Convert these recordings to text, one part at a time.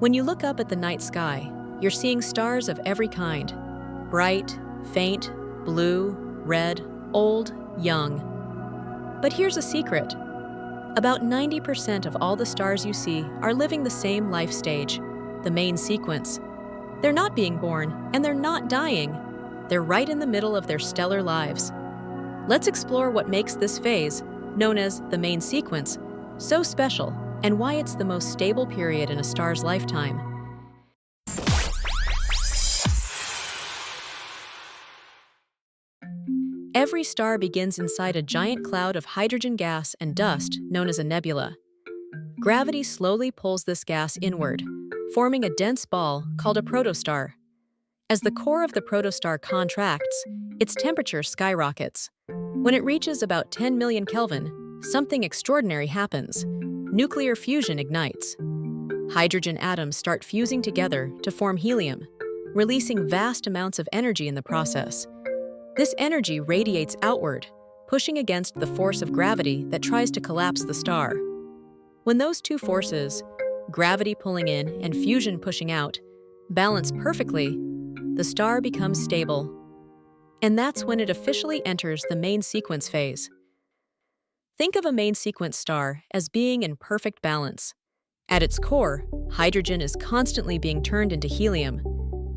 When you look up at the night sky, you're seeing stars of every kind: bright, faint, blue, red, old, young. But here's a secret. About 90% of all the stars you see are living the same life stage, the main sequence. They're not being born, and they're not dying. They're right in the middle of their stellar lives. Let's explore what makes this phase, known as the main sequence, so special, and why it's the most stable period in a star's lifetime. Every star begins inside a giant cloud of hydrogen gas and dust known as a nebula. Gravity slowly pulls this gas inward, forming a dense ball called a protostar. As the core of the protostar contracts, its temperature skyrockets. When it reaches about 10 million Kelvin, something extraordinary happens. Nuclear fusion ignites. Hydrogen atoms start fusing together to form helium, releasing vast amounts of energy in the process. This energy radiates outward, pushing against the force of gravity that tries to collapse the star. When those two forces, gravity pulling in and fusion pushing out, balance perfectly, the star becomes stable. And that's when it officially enters the main sequence phase. Think of a main sequence star as being in perfect balance. At its core, hydrogen is constantly being turned into helium.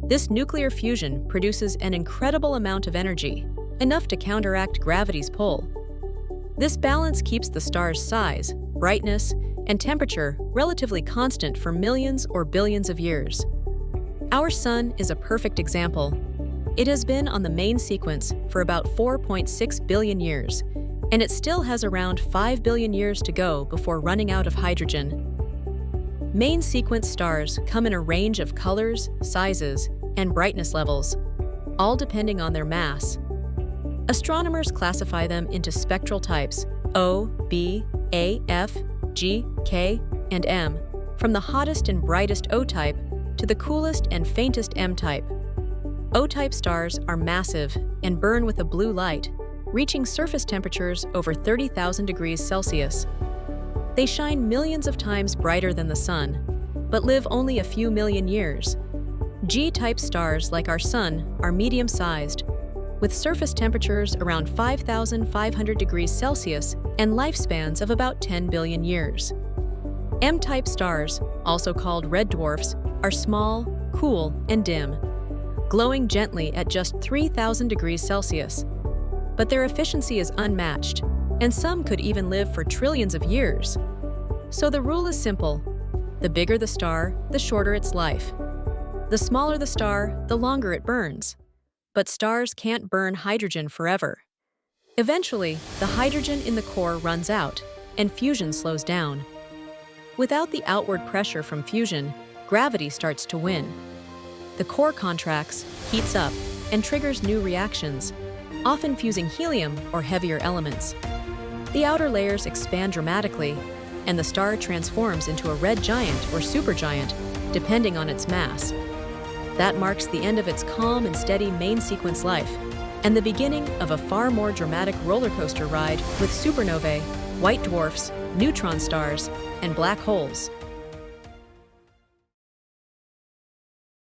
This nuclear fusion produces an incredible amount of energy, enough to counteract gravity's pull. This balance keeps the star's size, brightness, and temperature relatively constant for millions or billions of years. Our Sun is a perfect example. It has been on the main sequence for about 4.6 billion years, and it still has around 5 billion years to go before running out of hydrogen. Main sequence stars come in a range of colors, sizes, and brightness levels, all depending on their mass. Astronomers classify them into spectral types O, B, A, F, G, K, and M, from the hottest and brightest O type to the coolest and faintest M type. O-type stars are massive and burn with a blue light, reaching surface temperatures over 30,000 degrees Celsius. They shine millions of times brighter than the Sun, but live only a few million years. G-type stars like our Sun are medium-sized, with surface temperatures around 5,500 degrees Celsius and lifespans of about 10 billion years. M-type stars, also called red dwarfs, are small, cool, and dim, glowing gently at just 3,000 degrees Celsius. But their efficiency is unmatched, and some could even live for trillions of years. So the rule is simple. The bigger the star, the shorter its life. The smaller the star, the longer it burns. But stars can't burn hydrogen forever. Eventually, the hydrogen in the core runs out, and fusion slows down. Without the outward pressure from fusion, gravity starts to win. The core contracts, heats up, and triggers new reactions, often fusing helium or heavier elements. The outer layers expand dramatically, and the star transforms into a red giant or supergiant, depending on its mass. That marks the end of its calm and steady main sequence life, and the beginning of a far more dramatic roller coaster ride with supernovae, white dwarfs, neutron stars, and black holes.